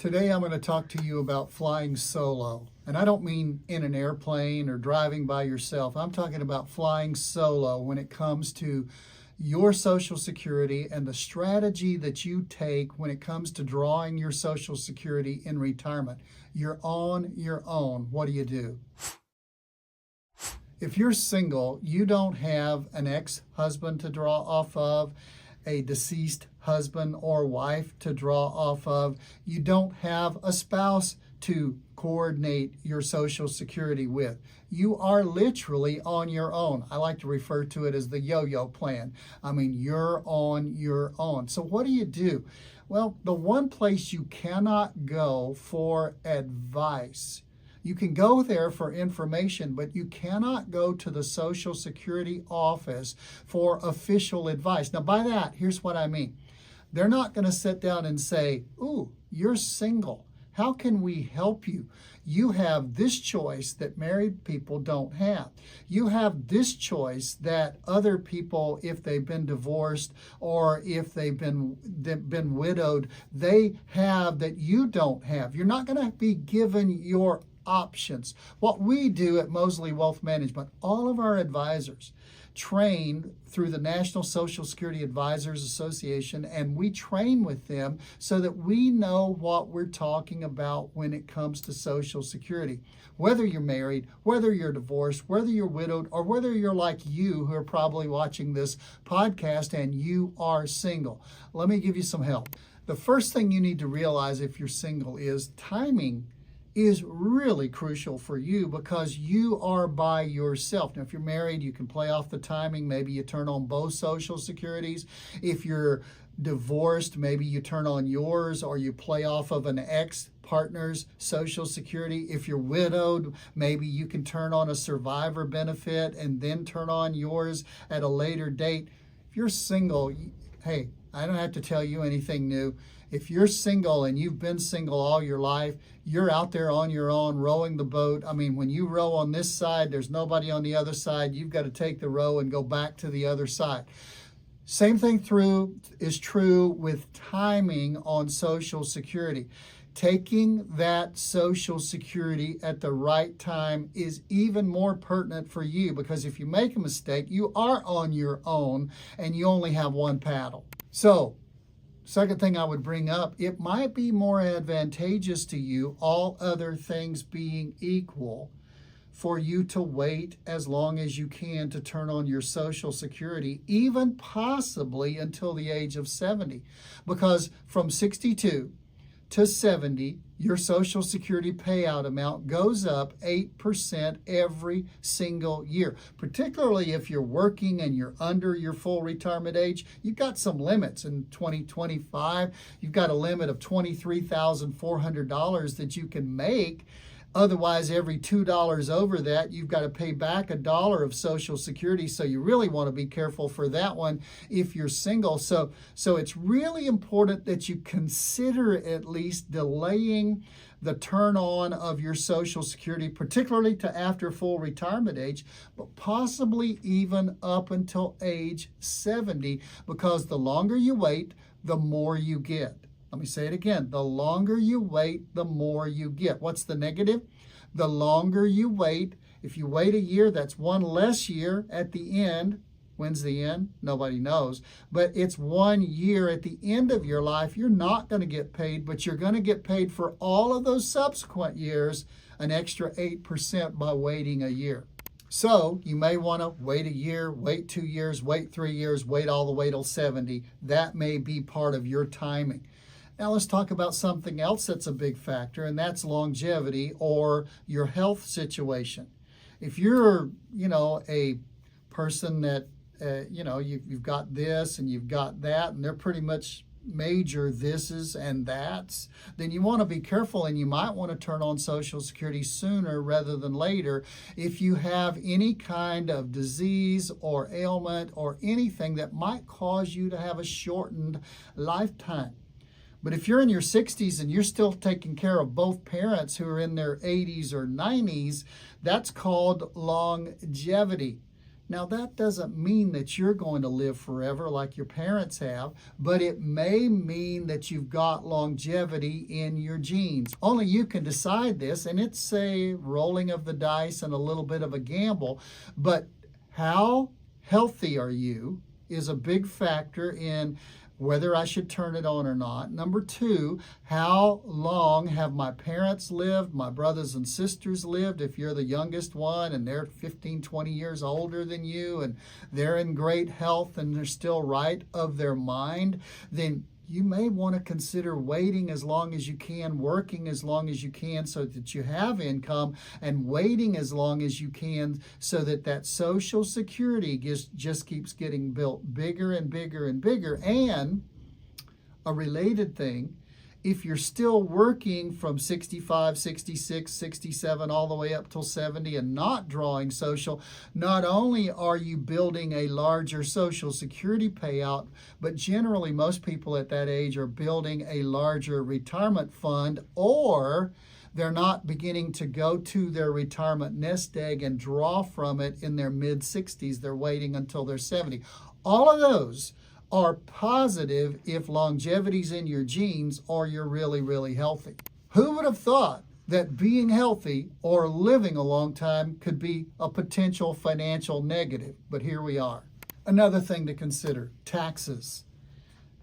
Today I'm going to talk to you about flying solo. And I don't mean in an airplane or driving by yourself. I'm talking about flying solo when it comes to your Social Security and the strategy that you take when it comes to drawing your Social Security in retirement. You're on your own. What do? If you're single, you don't have an ex-husband to draw off of, a deceased husband or wife to draw off of. You don't have a spouse to coordinate your Social Security with. You are literally on your own. I like to refer to it as the yo-yo plan. I mean, you're on your own. So what do? Well, the one place you cannot go for advice, you can go there for information, but you cannot go to the Social Security office for official advice. Now, by that, here's what I mean. They're not going to sit down and say, "Ooh, you're single. How can we help you? You have this choice that married people don't have. You have this choice that other people, if they've been divorced or if they've been widowed, they have that you don't have." You're not going to be given your options. What we do at Mosley Wealth Management, all of our advisors train through the National Social Security Advisors Association, and we train with them so that we know what we're talking about when it comes to Social Security. Whether you're married, whether you're divorced, whether you're widowed, or whether you're like you who are probably watching this podcast and you are single. Let me give you some help. The first thing you need to realize if you're single is timing is really crucial for you because you are by yourself. Now, if you're married, you can play off the timing. Maybe you turn on both Social Securities. If you're divorced, maybe you turn on yours or you play off of an ex-partner's Social Security. If you're widowed, maybe you can turn on a survivor benefit and then turn on yours at a later date. If you're single, hey, I don't have to tell you anything new. If you're single and you've been single all your life, you're out there on your own rowing the boat. I mean, when you row on this side, there's nobody on the other side. You've got to take the row and go back to the other side. Same thing is true with timing on Social Security. Taking that Social Security at the right time is even more pertinent for you because if you make a mistake, you are on your own and you only have one paddle. So, second thing I would bring up, it might be more advantageous to you, all other things being equal, for you to wait as long as you can to turn on your Social Security, even possibly until the age of 70. Because from 62 to 70, your Social Security payout amount goes up 8% every single year. Particularly if you're working and you're under your full retirement age, you've got some limits. In 2025, you've got a limit of $23,400 that you can make. Otherwise, every $2 over that, you've got to pay back $1 of Social Security. So you really want to be careful for that one if you're single. So it's really important that you consider at least delaying the turn on of your Social Security, particularly to after full retirement age, but possibly even up until age 70, because the longer you wait, the more you get. Let me say it again. The longer you wait, the more you get. What's the negative? The longer you wait, if you wait a year, that's one less year at the end. When's the end? Nobody knows. But it's 1 year at the end of your life. You're not going to get paid, but you're going to get paid for all of those subsequent years, an extra 8% by waiting a year. So you may want to wait a year, wait 2 years, wait 3 years, wait all the way till 70. That may be part of your timing. Now let's talk about something else that's a big factor, and that's longevity or your health situation. If you're, a person that, you've got this and you've got that, and they're pretty much major thises and that's, then you want to be careful and you might want to turn on Social Security sooner rather than later if you have any kind of disease or ailment or anything that might cause you to have a shortened lifetime. But if you're in your 60s and you're still taking care of both parents who are in their 80s or 90s, that's called longevity. Now, that doesn't mean that you're going to live forever like your parents have, but it may mean that you've got longevity in your genes. Only you can decide this, and it's a rolling of the dice and a little bit of a gamble, but how healthy are you is a big factor in whether I should turn it on or not. Number two, how long have my parents lived, my brothers and sisters lived? If you're the youngest one and they're 15, 20 years older than you and they're in great health and they're still right of their mind, then you may want to consider waiting as long as you can, working as long as you can so that you have income, and waiting as long as you can so that that Social Security just keeps getting built bigger and bigger and bigger. And a related thing, if you're still working from 65, 66, 67, all the way up till 70 and not drawing Social, not only are you building a larger Social Security payout, but generally most people at that age are building a larger retirement fund, or they're not beginning to go to their retirement nest egg and draw from it in their mid-60s. They're waiting until they're 70. All of those are positive if longevity's in your genes or you're really, really healthy. Who would have thought that being healthy or living a long time could be a potential financial negative? But here we are. Another thing to consider, taxes.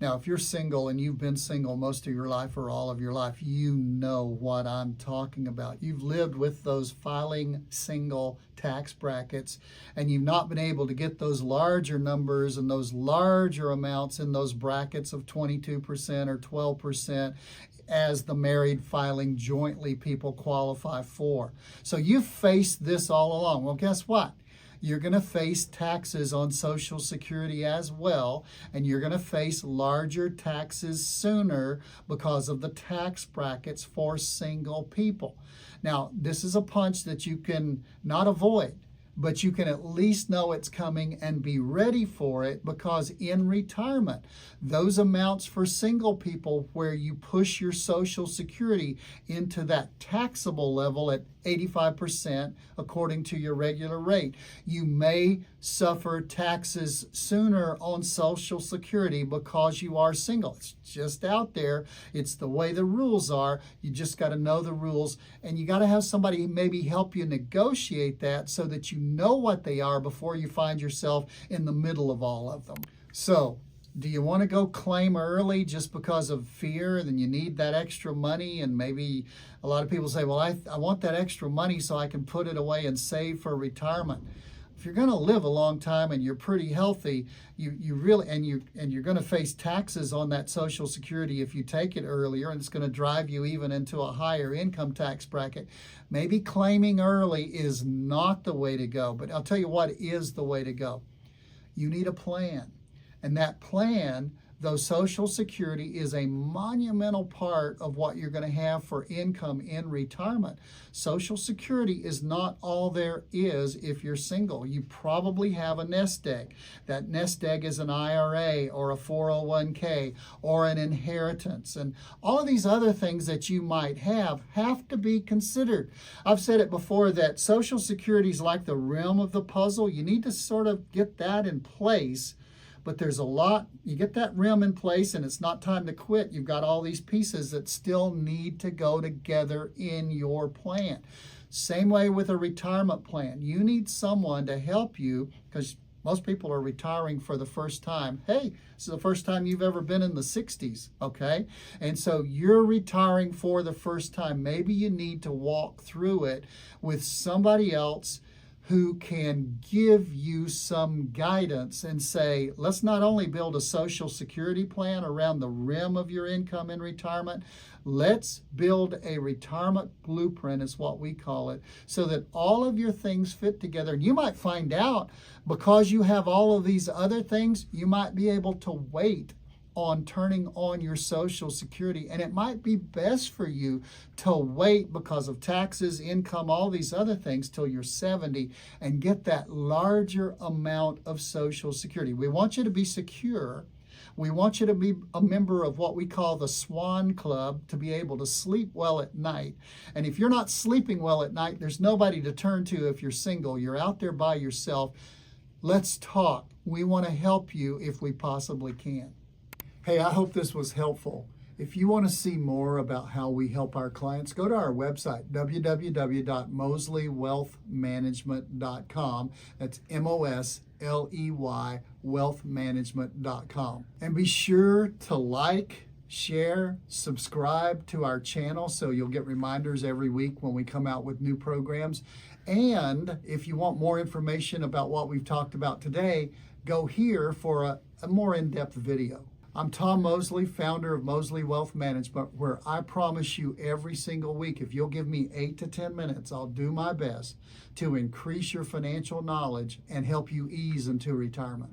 Now, if you're single and you've been single most of your life or all of your life, you know what I'm talking about. You've lived with those filing single tax brackets, and you've not been able to get those larger numbers and those larger amounts in those brackets of 22% or 12% as the married filing jointly people qualify for. So you've faced this all along. Well, guess what? You're going to face taxes on Social Security as well, and you're going to face larger taxes sooner because of the tax brackets for single people. Now, this is a punch that you can not avoid, but you can at least know it's coming and be ready for it, because in retirement, those amounts for single people where you push your Social Security into that taxable level at 85% according to your regular rate, you may suffer taxes sooner on Social Security because you are single. It's just out there. It's the way the rules are. You just got to know the rules, and you got to have somebody maybe help you negotiate that so that you know what they are before you find yourself in the middle of all of them. So, do you want to go claim early just because of fear? Then you need that extra money, and maybe a lot of people say, well, I want that extra money so I can put it away and save for retirement. If you're going to live a long time and you're pretty healthy, you really and you're going to face taxes on that Social Security if you take it earlier, and it's going to drive you even into a higher income tax bracket. Maybe claiming early is not the way to go, but I'll tell you what is the way to go. You need a plan. And that plan, though Social Security is a monumental part of what you're going to have for income in retirement, Social Security is not all there is if you're single. You probably have a nest egg. That nest egg is an IRA or a 401k or an inheritance. And all of these other things that you might have to be considered. I've said it before that Social Security is like the rim of the puzzle. You need to sort of get that in place. But there's a lot, you get that rim in place and it's not time to quit. You've got all these pieces that still need to go together in your plan. Same way with a retirement plan. You need someone to help you, because most people are retiring for the first time. Hey, this is the first time you've ever been in the 60s, okay? And so you're retiring for the first time. Maybe you need to walk through it with somebody else who can give you some guidance and say, let's not only build a Social Security plan around the rim of your income in retirement, let's build a retirement blueprint, is what we call it, so that all of your things fit together. And you might find out, because you have all of these other things, you might be able to wait on turning on your Social Security. And it might be best for you to wait because of taxes, income, all these other things till you're 70 and get that larger amount of Social Security. We want you to be secure. We want you to be a member of what we call the Swan Club, to be able to sleep well at night. And if you're not sleeping well at night, there's nobody to turn to if you're single. You're out there by yourself. Let's talk. We want to help you if we possibly can. Hey, I hope this was helpful. If you want to see more about how we help our clients, go to our website, www.𝗦𝗲𝗋𝗿𝗔𝗔.com. That's MOSLEY wealthmanagement.com. And be sure to like, share, subscribe to our channel so you'll get reminders every week when we come out with new programs. And if you want more information about what we've talked about today, go here for a more in-depth video. I'm Tom Mosley, founder of Mosley Wealth Management, where I promise you every single week, if you'll give me 8 to 10 minutes, I'll do my best to increase your financial knowledge and help you ease into retirement.